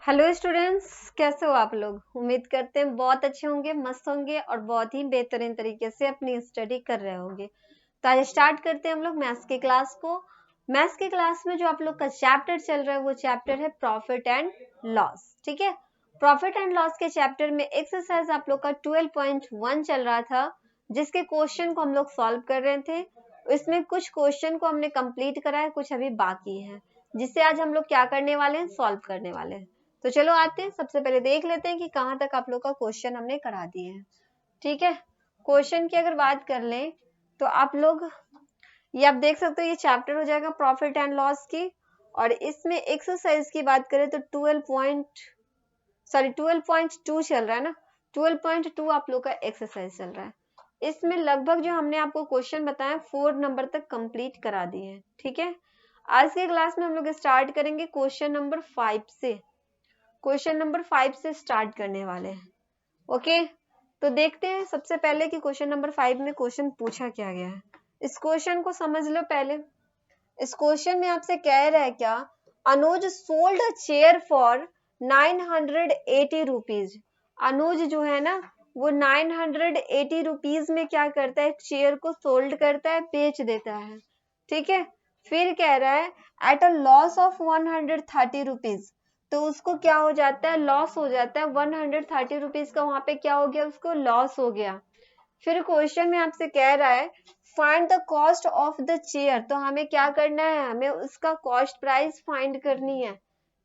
Hello students, कैसे हो आप लोग। उम्मीद करते हैं बहुत अच्छे होंगे, मस्त होंगे और बहुत ही बेहतरीन तरीके से अपनी स्टडी कर रहे होंगे। तो आज स्टार्ट करते हैं हम लोग मैथ्स की क्लास को। मैथ्स की क्लास में जो आप लोग का चैप्टर चल रहा है वो चैप्टर है प्रॉफिट एंड लॉस। ठीक है, प्रॉफिट एंड लॉस के चैप्टर में एक्सरसाइज आप लोग का 12.1 चल रहा था, जिसके क्वेश्चन को हम लोग सॉल्व कर रहे थे। इसमें कुछ क्वेश्चन को हमने कंप्लीट करा है, कुछ अभी बाकी है, जिससे आज हम लोग क्या करने वाले हैं, सॉल्व करने वाले हैं। तो चलो आते हैं, सबसे पहले देख लेते हैं कि कहाँ तक आप लोग का क्वेश्चन हमने करा दिए हैं। ठीक है, क्वेश्चन की अगर बात कर लें तो आप लोग ये आप देख सकते हो, ये चैप्टर हो जाएगा प्रॉफिट एंड लॉस की। और इसमें एक्सरसाइज की बात करें तो 12.2 चल रहा है ना। 12.2 आप लोग का एक्सरसाइज चल रहा है। इसमें लगभग जो हमने आपको क्वेश्चन बताया 4 नंबर तक कंप्लीट करा दिए हैं। ठीक है, आज के क्लास में हम लोग स्टार्ट करेंगे क्वेश्चन नंबर 5 से। क्वेश्चन नंबर 5 से स्टार्ट करने वाले हैं। ओके, तो देखते हैं सबसे पहले कि क्वेश्चन नंबर 5 में क्वेश्चन पूछा क्या गया है। इस क्वेश्चन को समझ लो पहले। इस क्वेश्चन में आपसे कह रहा है क्या, Anuj sold a chair for 980 rupees. Anuj जो है ना वो 980 रुपीज में क्या करता है, चेयर को सोल्ड करता है, बेच देता है। ठीक है, फिर कह रहा है at a loss of 130 rupees. तो उसको क्या हो जाता है, लॉस हो जाता है। 130 रुपीज का वहां पे क्या हो गया, उसको लॉस हो गया। फिर क्वेश्चन में आपसे कह रहा है find the cost of the chair. तो हमें क्या करना है, हमें उसका कॉस्ट प्राइस फाइंड करनी है।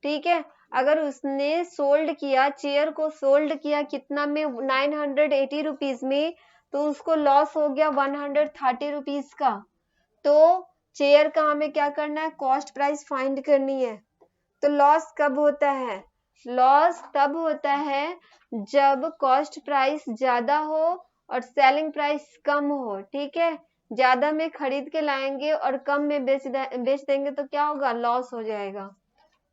ठीक है, अगर उसने सोल्ड किया, चेयर को सोल्ड किया कितना में, 980 रुपीज में, तो उसको लॉस हो गया 130 रुपीज का। तो चेयर का हमें क्या करना है, कॉस्ट प्राइस फाइंड करनी है। तो लॉस कब होता है, लॉस तब होता है जब कॉस्ट प्राइस ज्यादा हो और सेलिंग प्राइस कम हो। ठीक है, ज्यादा में खरीद के लाएंगे और कम में बेच देंगे तो क्या होगा, लॉस हो जाएगा।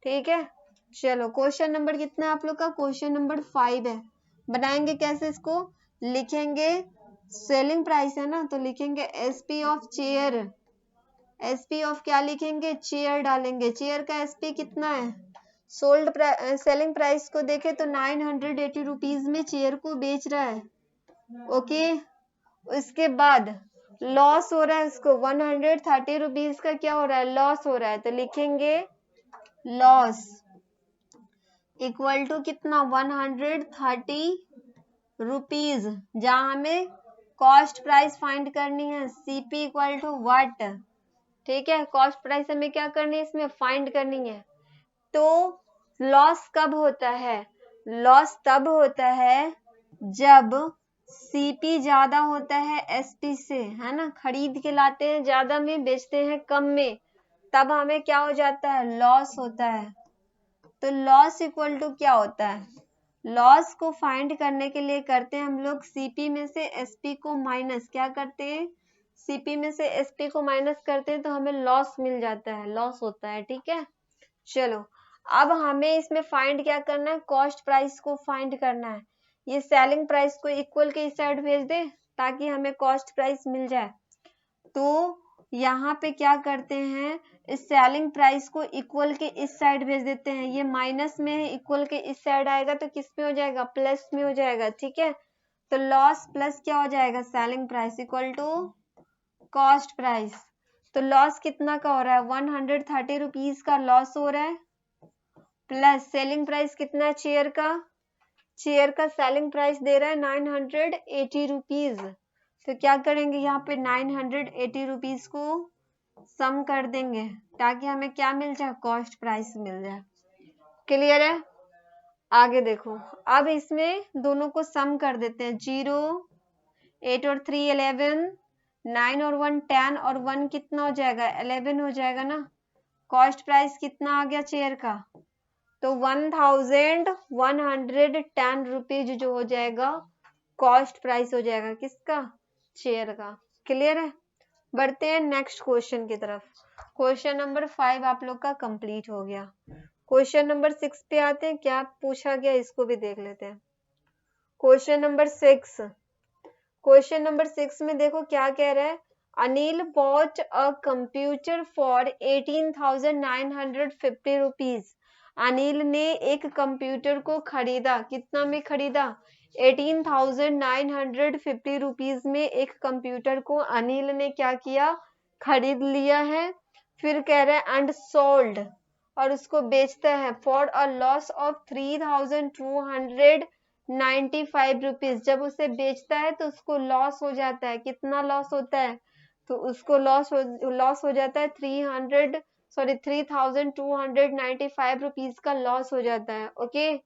ठीक है, चलो क्वेश्चन नंबर कितना है आप लोग का, क्वेश्चन नंबर 5 है। बनाएंगे कैसे इसको, लिखेंगे सेलिंग प्राइस है ना, तो लिखेंगे SP of chair. SP of क्या लिखेंगे, चेयर डालेंगे। चेयर का एसपी कितना है, सोल्ड सेलिंग प्राइस को देखे तो 980 रुपीज में चेयर को बेच रहा है। ओके, उसके बाद लॉस हो रहा है, उसको 130 रुपीज का क्या हो रहा है, लॉस हो रहा है। तो लिखेंगे लॉस इक्वल टू कितना, 130 रुपीज। जहां हमें कॉस्ट प्राइस फाइंड करनी है, सीपी इक्वल टू व्हाट। ठीक है, कॉस्ट प्राइस हमें क्या करनी है, इसमें फाइंड करनी है। तो लॉस कब होता है, लॉस तब होता है जब सीपी ज्यादा होता है एसपी से, है ना। खरीद के लाते हैं ज्यादा में, बेचते हैं कम में, तब हमें क्या हो जाता है, लॉस होता है। तो लॉस इक्वल टू क्या होता है, लॉस को फाइंड करने के लिए करते हैं हम लोग सीपी में से एसपी को माइनस, क्या करते हैं, सीपी में से एसपी को माइनस करते हैं तो हमें लॉस मिल जाता है, लॉस होता है। ठीक है, चलो अब हमें इसमें फाइंड क्या करना है, कॉस्ट प्राइस को फाइंड करना है। ये सेलिंग प्राइस को इक्वल के इस साइड भेज दे ताकि हमें कॉस्ट प्राइस मिल जाए। तो यहाँ पे क्या करते हैं, इस सेलिंग प्राइस को इक्वल के इस साइड भेज देते हैं। ये माइनस में है, इक्वल के इस साइड आएगा तो किस में हो जाएगा, प्लस में हो जाएगा। ठीक है, तो लॉस प्लस क्या हो जाएगा, selling price equal to cost price. तो लॉस कितना का हो रहा है, 130 रुपीज का लॉस हो रहा है, प्लस सेलिंग प्राइस कितना है चेयर का, चेयर का सेलिंग प्राइस दे रहा है 980 रुपीज। तो क्या करेंगे, यहाँ पे 980 रुपीज को सम कर देंगे ताकि हमें क्या मिल जाए, कॉस्ट प्राइस मिल जाए। क्लियर है, आगे देखो। अब इसमें दोनों को सम कर देते हैं, 0 8 और 3 11, 9 और 1 10 और 1 कितना हो जाएगा, 11 हो जाएगा ना। कॉस्ट प्राइस कितना आ गया चेयर का, तो 1110 रुपीज जो हो जाएगा, कॉस्ट प्राइस हो जाएगा किसका, चेयर का। क्लियर है, बढ़ते हैं नेक्स्ट क्वेश्चन की तरफ। क्वेश्चन नंबर 5 आप लोग का कंप्लीट हो गया। क्वेश्चन नंबर 6 पे आते हैं, क्या पूछा गया इसको भी देख लेते हैं। क्वेश्चन नंबर 6, क्वेश्चन नंबर 6 में देखो क्या कह रहा है, Anil bought a computer for 18,950 rupees. Anil ने एक कंप्यूटर को खरीदा, कितना में खरीदा? 18,950 रुपीज में एक कंप्यूटर को अनिल ने क्या किया? खरीद लिया है। फिर कह रहा है एंड सोल्ड, और उसको बेचता है for a loss of 3,295 rupees. जब उसे बेचता है तो उसको लॉस हो जाता है, कितना लॉस होता है? तो उसको लॉस हो जाता है 3,295 रुपीज का लॉस हो जाता है। Okay,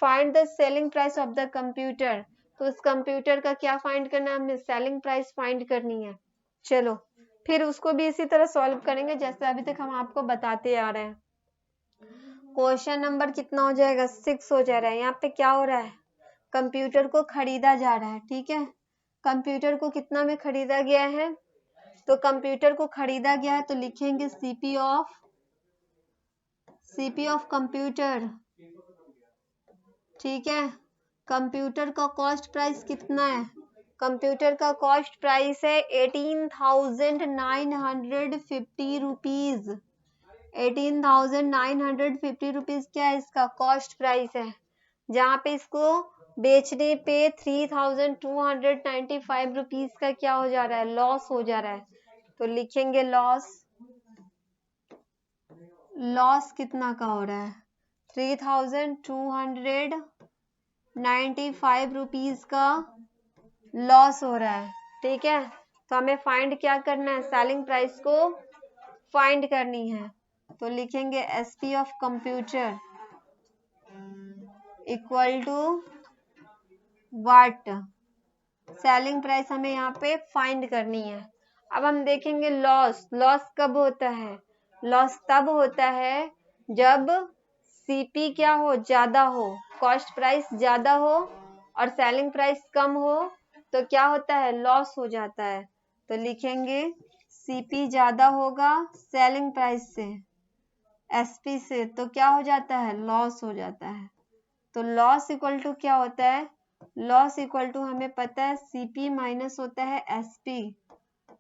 find the selling price of the computer. तो उस कंप्यूटर का क्या फाइंड करना है हमें? सेलिंग प्राइस फाइंड करनी है। चलो फिर उसको भी इसी तरह सॉल्व करेंगे जैसे अभी तक हम आपको बताते आ रहे हैं। क्वेश्चन नंबर कितना हो जाएगा? 6 हो जा रहा है। यहाँ पे क्या हो रहा है? कंप्यूटर को खरीदा जा रहा है, ठीक है। कंप्यूटर को कितना में खरीदा गया है? तो कंप्यूटर को खरीदा गया है तो लिखेंगे सीपी ऑफ कंप्यूटर, ठीक है। कंप्यूटर का कॉस्ट प्राइस कितना है? कंप्यूटर का कॉस्ट प्राइस है 18,950 रुपीज। 18,950 रुपीज क्या है? इसका कॉस्ट प्राइस है। जहाँ पे इसको बेचने पे 3,295 रुपीज का क्या हो जा रहा है? लॉस हो जा रहा है। तो लिखेंगे लॉस कितना का हो रहा है? 3,295 रुपीज का लॉस हो रहा है, ठीक है। तो हमें फाइंड क्या करना है? सेलिंग प्राइस को फाइंड करनी है। तो लिखेंगे SP of computer equal to what? Selling price हमें यहाँ पे फाइंड करनी है। अब हम देखेंगे लॉस कब होता है? लॉस तब होता है जब सीपी क्या हो? ज्यादा हो, कॉस्ट प्राइस ज्यादा हो और सेलिंग प्राइस कम हो तो क्या होता है? लॉस हो जाता है। तो लिखेंगे सीपी ज्यादा होगा सेलिंग प्राइस से, एसपी से, तो क्या हो जाता है? लॉस हो जाता है। तो लॉस इक्वल टू क्या होता है? लॉस इक्वल टू हमें पता है सीपी माइनस होता है एसपी।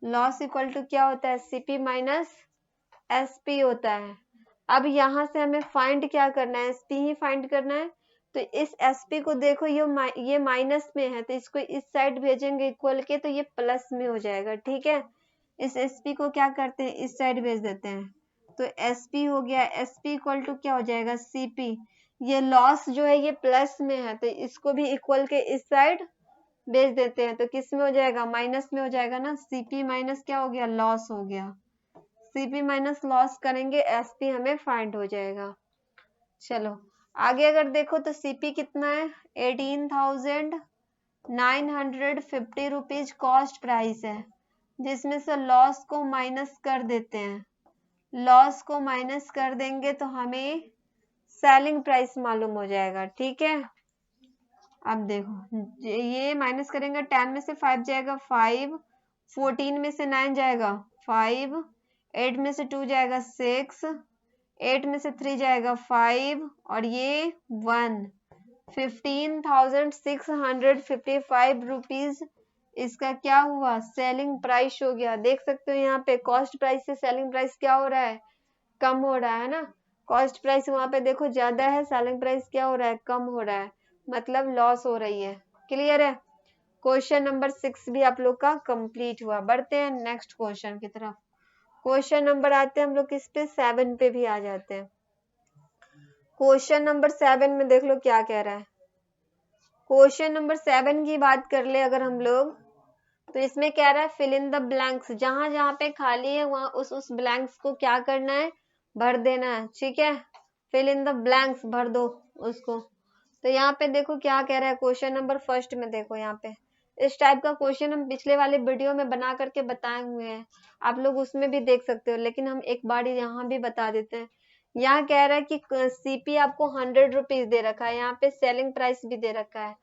लॉस इक्वल टू क्या होता है? सीपी माइनस एसपी होता है। अब यहाँ से हमें फाइंड क्या करना है? एसपी ही फाइंड करना है। तो इस एसपी को देखो ये माइनस में है तो इसको इस साइड भेजेंगे इक्वल के तो ये प्लस में हो जाएगा, ठीक है। इस एसपी को क्या करते हैं? इस साइड भेज देते हैं तो एसपी हो गया। एसपी इक्वल टू क्या हो जाएगा? सीपी। ये लॉस जो है ये प्लस में है तो इसको भी इक्वल के इस साइड भेज देते हैं तो किस में हो जाएगा? माइनस में हो जाएगा ना। सीपी माइनस क्या हो गया? लॉस हो गया। सीपी माइनस लॉस करेंगे एसपी हमें फाइंड हो जाएगा। चलो आगे अगर देखो तो सीपी कितना है? 18,950 रुपीज कॉस्ट प्राइस है, जिसमें से लॉस को माइनस कर देते हैं। लॉस को माइनस कर देंगे तो हमें सेलिंग प्राइस मालूम हो जाएगा, ठीक है। अब देखो ये माइनस करेंगे 10 में से 5 जाएगा 5, 14 में से 9 जाएगा 5, 8 में से 2 जाएगा 6, 8 में से 3 जाएगा 5 और ये 1। 15,655 रुपीज इसका क्या हुआ? सेलिंग प्राइस हो गया। देख सकते हो यहाँ पे कॉस्ट प्राइस से सेलिंग प्राइस क्या हो रहा है? कम हो रहा है ना। कॉस्ट प्राइस वहां पे देखो ज्यादा है, सेलिंग प्राइस क्या हो रहा है? कम हो रहा है, मतलब लॉस हो रही है। क्लियर है? क्वेश्चन नंबर 6 भी आप लोग का कंप्लीट हुआ। बढ़ते हैं नेक्स्ट क्वेश्चन की तरफ। क्वेश्चन नंबर आते हैं हम लोग किस पे? 7 पे भी आ जाते हैं। क्वेश्चन नंबर 7 में देख लो क्या कह रहा है। क्वेश्चन नंबर 7 की बात कर ले अगर हम लोग तो इसमें कह रहा है फिल इन द ब्लैंक्स। जहां जहां पे खाली है वहां उस ब्लैंक्स को क्या करना है? भर देना है, ठीक है। फिल इन द ब्लैंक्स भर दो उसको। तो यहाँ पे देखो क्या कह रहा है। क्वेश्चन नंबर फर्स्ट में देखो यहाँ पे इस टाइप का क्वेश्चन हम पिछले वाले वीडियो में बना करके बताए हुए हैं, आप लोग उसमें भी देख सकते हो, लेकिन हम एक बार यहाँ भी बता देते हैं। यहाँ कह रहा है कि सीपी आपको 100 रुपीज दे रखा है, यहाँ पे सेलिंग प्राइस भी दे रखा है।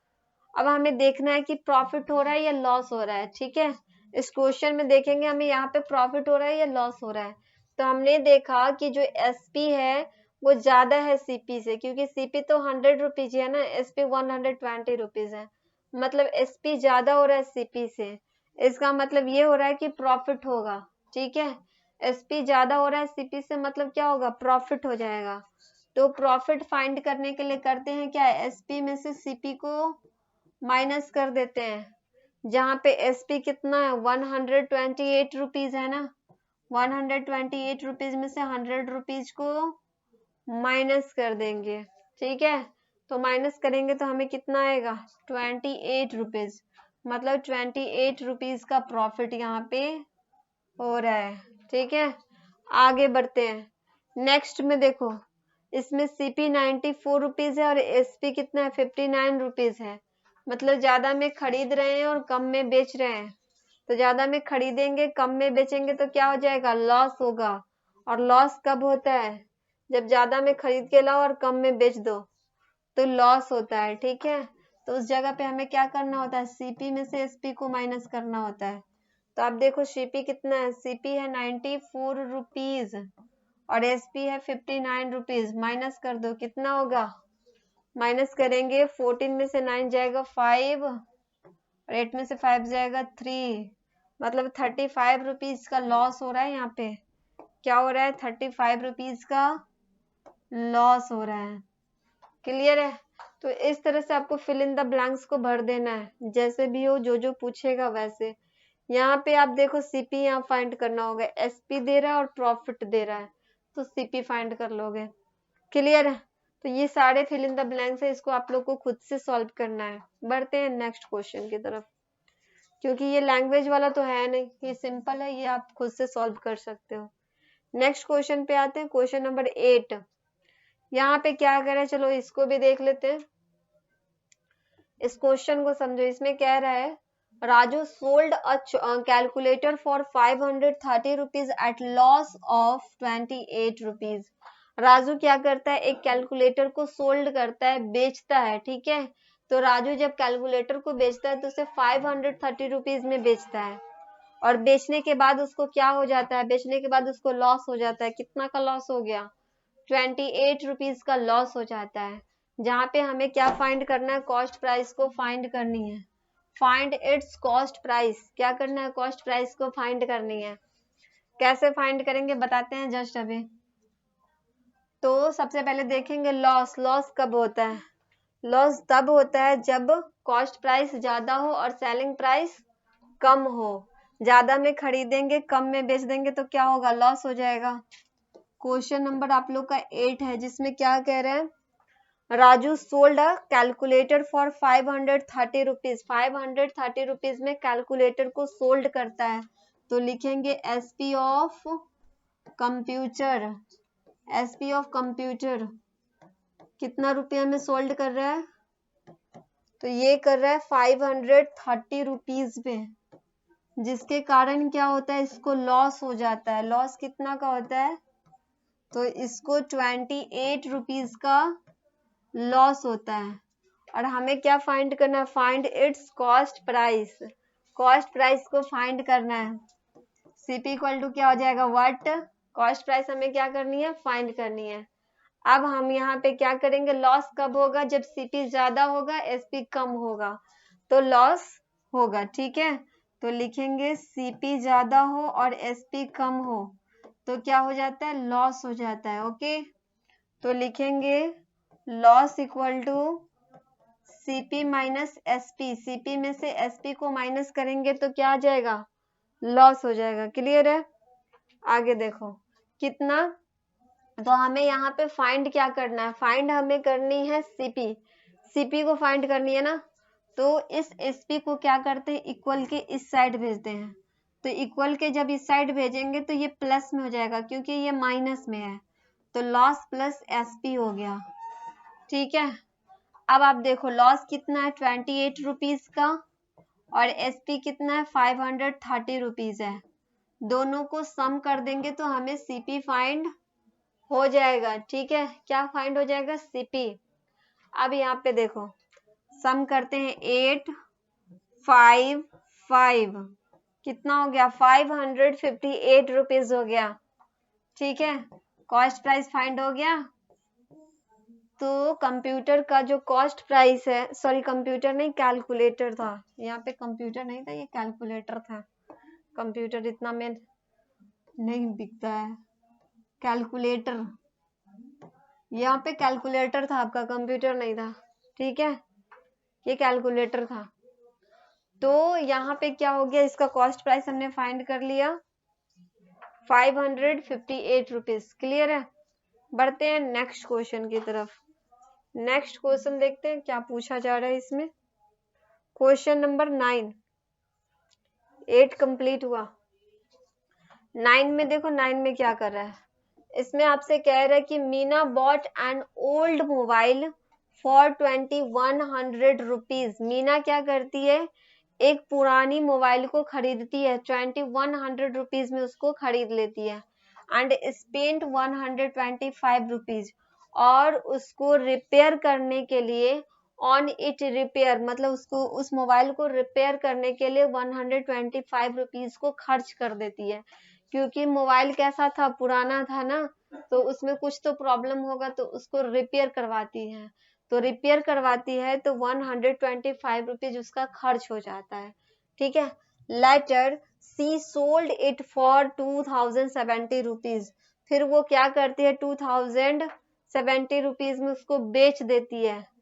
अब हमें देखना है कि प्रॉफिट हो रहा है या लॉस हो रहा है, ठीक है। इस क्वेश्चन में देखेंगे हमें यहाँ पे प्रॉफिट हो रहा है या लॉस हो रहा है। तो हमने देखा कि जो एसपी है वो ज्यादा है सीपी से, क्योंकि सीपी तो 100 रुपीज है ना, एसपी 120 रुपीज है, मतलब एसपी ज्यादा हो रहा है सीपी से। इसका मतलब ये हो रहा है कि प्रॉफिट होगा, ठीक है। एसपी ज्यादा हो रहा है सीपी से मतलब क्या होगा? प्रॉफिट हो जाएगा। तो प्रॉफिट फाइंड करने के लिए करते हैं क्या, एसपी में से सीपी को माइनस कर देते हैं, जहाँ पे एसपी कितना है 128 रुपीज है ना, 128 रुपीज में से 100 रुपीज को माइनस कर देंगे, ठीक है। तो माइनस करेंगे तो हमें कितना आएगा 28 रुपीज, मतलब 28 रुपीज का प्रॉफिट यहाँ पे हो रहा है, ठीक है। आगे बढ़ते हैं। नेक्स्ट में देखो, इसमें सीपी 94 रुपीज है और एसपी कितना है 59 रुपीज है, मतलब ज्यादा में खरीद रहे हैं और कम में बेच रहे हैं। तो ज्यादा में खरीदेंगे कम में बेचेंगे तो क्या हो जाएगा, लॉस होगा। और लॉस कब होता है, जब ज्यादा में खरीद के लाओ और कम में बेच दो तो लॉस होता है, ठीक है। तो उस जगह पे हमें क्या करना होता है, सीपी में से एसपी को माइनस करना होता है। तो आप देखो सीपी कितना है, सीपी है 94 रुपीज और एसपी है 59 रुपीज, माइनस कर दो कितना होगा, माइनस करेंगे 14 में से 9 जाएगा 5 और 8 में से 5 जाएगा 3, मतलब 35 रुपीज का लॉस हो रहा है। यहाँ पे क्या हो रहा है, 35 रुपीज का लॉस हो रहा है। क्लियर है। तो इस तरह से आपको फिल इन द ब्लैंक्स को भर देना है, जैसे भी हो, जो जो पूछेगा वैसे। यहाँ पे आप देखो सीपी यहाँ फाइंड करना होगा, एसपी दे रहा है और प्रॉफिट दे रहा है तो सीपी फाइंड कर लोगे। क्लियर है। तो ये सारे फिल इन द ब्लैंक्स है, इसको आप लोग को खुद से सॉल्व करना है। बढ़ते हैं नेक्स्ट क्वेश्चन की तरफ, क्योंकि ये लैंग्वेज वाला तो है नहीं, ये सिंपल है, ये आप खुद से सॉल्व कर सकते हो। नेक्स्ट क्वेश्चन पे आते हैं, क्वेश्चन नंबर 8। यहाँ पे क्या करें, चलो इसको भी देख लेते हैं, इस क्वेश्चन को समझो। इसमें कह रहा है Raju sold a calculator for 530 rupees at loss of 28 rupees. Raju क्या करता है, एक कैलकुलेटर को सोल्ड करता है, बेचता है, ठीक है। तो राजू जब कैलकुलेटर को बेचता है तो उसे 530 रुपीज में बेचता है, और बेचने के बाद उसको क्या हो जाता है, बेचने के बाद उसको लॉस हो जाता है। कितना का लॉस हो गया, 28 रुपीज का लॉस हो जाता है। जहाँ पे हमें क्या फाइंड करना है, कॉस्ट प्राइस को फाइंड करनी है, फाइंड इट्स कॉस्ट प्राइस। क्या करना है, कॉस्ट प्राइस को फाइंड करनी है। कैसे फाइंड करेंगे बताते हैं जस्ट अभी। तो सबसे पहले देखेंगे लॉस। लॉस कब होता है, लॉस तब होता है जब कॉस्ट प्राइस ज्यादा हो और सेलिंग प्राइस कम हो। ज्यादा में खरीदेंगे कम में बेच देंगे तो क्या होगा, लॉस हो जाएगा। क्वेश्चन नंबर आप लोग का 8 है, जिसमें क्या कह रहे हैं, Raju sold a calculator for 530 rupees. 530 rupees में कैलकुलेटर को सोल्ड करता है, तो लिखेंगे SP of computer. SP of computer कितना रुपया में सोल्ड कर रहा है, तो ये कर रहा है 530 रुपीज में, जिसके कारण क्या होता है, इसको लॉस हो जाता है। लॉस कितना का होता है, तो इसको 28 रुपीज का लॉस होता है। और हमें क्या फाइंड करना है, find its cost price. Cost price को फाइंड करना है। सीपी इक्वल टू क्या हो जाएगा, व्हाट, कॉस्ट प्राइस हमें क्या करनी है, फाइंड करनी है। अब हम यहाँ पे क्या करेंगे, लॉस कब होगा, जब सीपी ज्यादा होगा एसपी कम होगा तो लॉस होगा, ठीक है। तो लिखेंगे सीपी ज्यादा हो और एसपी कम हो तो क्या हो जाता है, लॉस हो जाता है। ओके, तो लिखेंगे loss equal to CP minus SP. CP में से एसपी को माइनस करेंगे तो क्या आ जाएगा, लॉस हो जाएगा। क्लियर है। आगे देखो कितना, तो हमें यहाँ पे फाइंड क्या करना है, फाइंड हमें करनी है सीपी। सीपी को फाइंड करनी है ना, तो इस एसपी को क्या करते हैं, इक्वल के इस साइड भेजते हैं। तो इक्वल के जब इस साइड भेजेंगे तो ये प्लस में हो जाएगा, क्योंकि ये माइनस में है, तो लॉस प्लस एसपी हो गया, ठीक है। अब आप देखो लॉस कितना है 28 रुपीज का और एसपी कितना है 530 रुपीज है। दोनों को सम कर देंगे तो हमें सीपी फाइंड हो जाएगा, ठीक है। क्या फाइंड हो जाएगा, सीपी। अब यहाँ पे देखो सम करते हैं, 8 5 5 कितना हो गया, 558 रुपीज हो गया, ठीक है। कॉस्ट प्राइस फाइंड हो गया। तो कंप्यूटर का जो कॉस्ट प्राइस है, सॉरी कंप्यूटर नहीं कैलकुलेटर था, यहाँ पे कंप्यूटर नहीं था, ये कैलकुलेटर था। कंप्यूटर इतना में नहीं बिकता है, कैलकुलेटर यहाँ पे कैलकुलेटर था आपका, कंप्यूटर नहीं था, ठीक है, ये कैलकुलेटर था। तो यहाँ पे क्या हो गया, इसका कॉस्ट प्राइस हमने फाइंड कर लिया 558 रुपीज। क्लियर है। बढ़ते हैं नेक्स्ट क्वेश्चन की तरफ। नेक्स्ट क्वेश्चन देखते हैं क्या पूछा जा रहा है इसमें। क्वेश्चन नंबर 9, 8 कंप्लीट हुआ। 9 में देखो, 9 में क्या कर रहा है, इसमें आपसे कह रहा है कि Meena bot an old mobile for 2100 rupees. Meena क्या करती है, एक पुरानी मोबाइल को खरीदती है, 2100 रुपीज में उसको खरीद लेती है। एंड स्पेंट 125 रुपीज, और उसको रिपेयर करने के लिए ऑन इट रिपेयर, मतलब उसको उस मोबाइल को रिपेयर करने के लिए 125 रुपीज को खर्च कर देती है। क्योंकि मोबाइल कैसा था, पुराना था ना, तो उसमें कुछ तो प्रॉब्लम होगा, तो उसको रिपेयर करवाती है। तो रिपेयर करवाती है तो 125 रुपीज उसका खर्च हो जाता है। ठीक है। Later she sold it for 2070 rupees. फिर वो क्या करती है, 2070 रुपीज में उसको बेच देती है।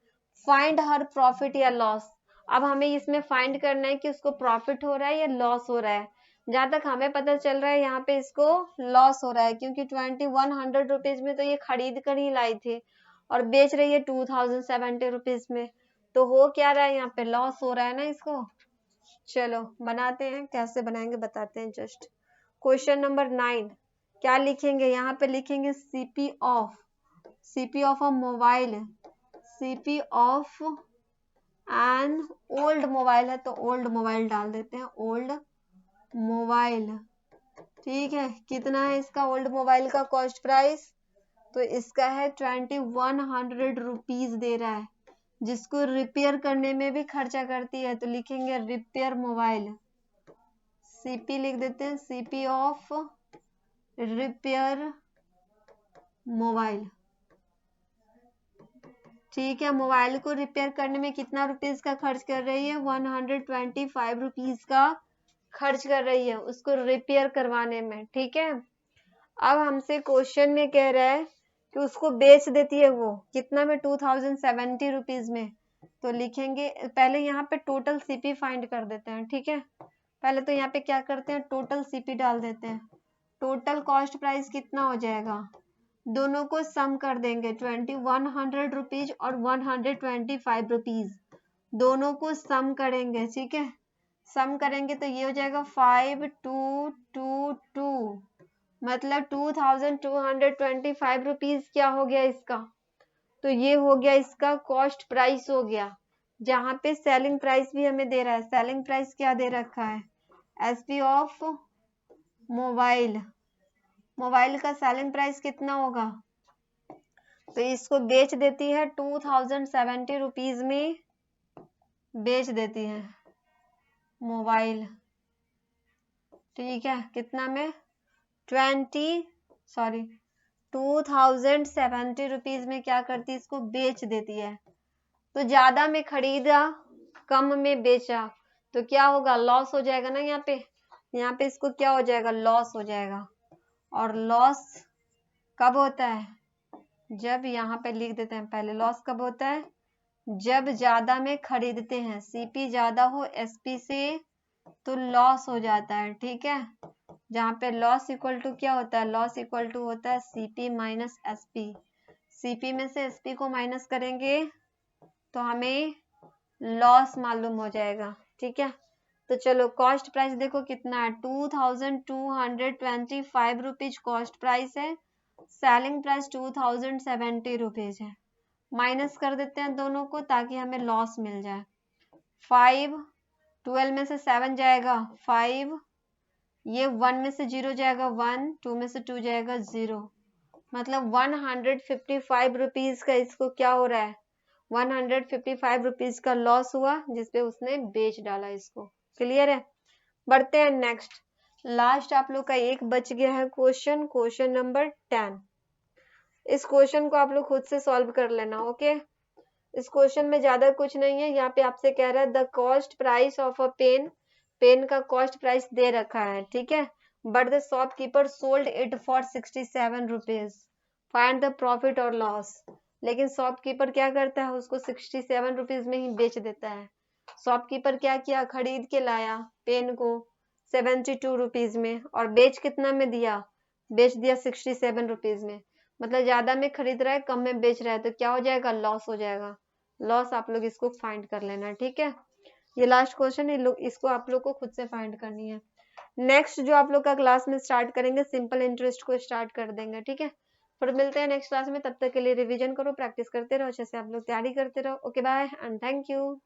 फाइंड हर प्रॉफिट या लॉस। अब हमें इसमें फाइंड करना है कि उसको प्रॉफिट हो रहा है या लॉस हो रहा है। जहां तक हमें पता चल रहा है यहाँ पे इसको लॉस हो रहा है, क्योंकि 2100 रुपीज में तो ये खरीद कर ही लाई थी और बेच रही है 2070 रुपीज में, तो हो क्या रहा है, यहाँ पे लॉस हो रहा है ना इसको। चलो बनाते हैं, कैसे बनाएंगे बताते हैं जस्ट। क्वेश्चन नंबर 9 क्या लिखेंगे, यहाँ पे लिखेंगे CP of a mobile, CP of an old mobile है तो ओल्ड मोबाइल डाल देते हैं, ओल्ड मोबाइल। ठीक है, कितना है इसका ओल्ड मोबाइल का कॉस्ट प्राइस, तो इसका है 2100 रुपीज दे रहा है, जिसको रिपेयर करने में भी खर्चा करती है, तो लिखेंगे रिपेयर मोबाइल, सीपी लिख देते हैं, सीपी ऑफ रिपेयर मोबाइल। ठीक है, मोबाइल को रिपेयर करने में कितना रुपीज का खर्च कर रही है, 125 रुपीज का खर्च कर रही है उसको रिपेयर करवाने में। ठीक है। अब हमसे क्वेश्चन में कह रहा है कि उसको बेच देती है वो कितना में, 2070 रुपीज में, तो लिखेंगे पहले यहाँ पे टोटल सीपी फाइंड कर देते हैं। ठीक है, पहले तो यहाँ पे क्या करते हैं, टोटल सीपी डाल देते हैं। टोटल कॉस्ट प्राइस कितना हो जाएगा, दोनों को सम कर देंगे, 2100 रुपीज और 125 रुपीज, दोनों को सम करेंगे। ठीक है, सम करेंगे तो ये हो जाएगा 5222, मतलब 2225 रुपीज क्या हो गया इसका, तो ये हो गया इसका कॉस्ट प्राइस हो गया। जहां पे सेलिंग प्राइस भी हमें दे रहा है, सेलिंग प्राइस क्या दे रखा है, एसपी ऑफ मोबाइल, मोबाइल का सेलिंग प्राइस कितना होगा, तो इसको बेच देती है 2070 रुपीज में, बेच देती है मोबाइल। ठीक है, कितना में, 2070 रुपीज में क्या करती है, इसको बेच देती है। तो ज्यादा में खरीदा, कम में बेचा, तो क्या होगा, लॉस हो जाएगा ना। यहाँ पे इसको क्या हो जाएगा, लॉस हो जाएगा। और लॉस कब होता है, जब यहाँ पे लिख देते हैं पहले, लॉस कब होता है, जब ज्यादा में खरीदते हैं, सीपी ज्यादा हो एसपी से तो लॉस हो जाता है। ठीक है, जहाँ पे लॉस इक्वल टू क्या होता है, लॉस इक्वल टू होता है सीपी माइनस एसपी। सीपी में से एसपी को माइनस करेंगे तो हमें लॉस मालूम हो जाएगा। ठीक है, तो चलो कॉस्ट प्राइस देखो कितना है, 2225 रुपीज कॉस्ट प्राइस है, सेलिंग प्राइस 2070 रुपीज है। माइनस कर देते हैं दोनों को ताकि हमें लॉस मिल जाए। 12 में से 7 जाएगा 5, ये 1 में से 0 जाएगा 1, 2 में से 2 जाएगा 0, मतलब 155 रुपीज का इसको क्या हो रहा है, 155 रुपीज का लॉस हुआ, जिसपे उसने बेच डाला इसको। क्लियर है। बढ़ते हैं नेक्स्ट, लास्ट आप लोग का एक बच गया है क्वेश्चन, क्वेश्चन नंबर 10। इस क्वेश्चन को आप लोग खुद से सॉल्व कर लेना। ओके, इस क्वेश्चन में ज्यादा कुछ नहीं है, यहाँ पे आपसे कह रहा है the cost price of a pen, pen का कॉस्ट प्राइस दे रखा है। ठीक है, but the shopkeeper sold it for 67 rupees, find the profit और लॉस। लेकिन शॉपकीपर क्या करता है, उसको 67 रुपीज में ही बेच देता है। शॉपकीपर क्या किया, खरीद के लाया पेन को 72 रुपीज में और बेच कितना में दिया, बेच दिया 67 रुपीज में। मतलब ज्यादा में खरीद रहा है, कम में बेच रहा है, तो क्या हो जाएगा, लॉस हो जाएगा। लॉस आप लोग इसको फाइंड कर लेना, ठीक है। ये लास्ट क्वेश्चन है, इसको आप लोग को खुद से फाइंड करनी है। नेक्स्ट जो आप लोग का क्लास में स्टार्ट करेंगे, सिंपल इंटरेस्ट को स्टार्ट कर देंगे, ठीक है। फिर मिलते हैं नेक्स्ट क्लास में, तब तक के लिए रिवीजन करो, प्रैक्टिस करते रहो, अच्छे से आप लोग तैयारी करते रहो। Okay bye and thank you.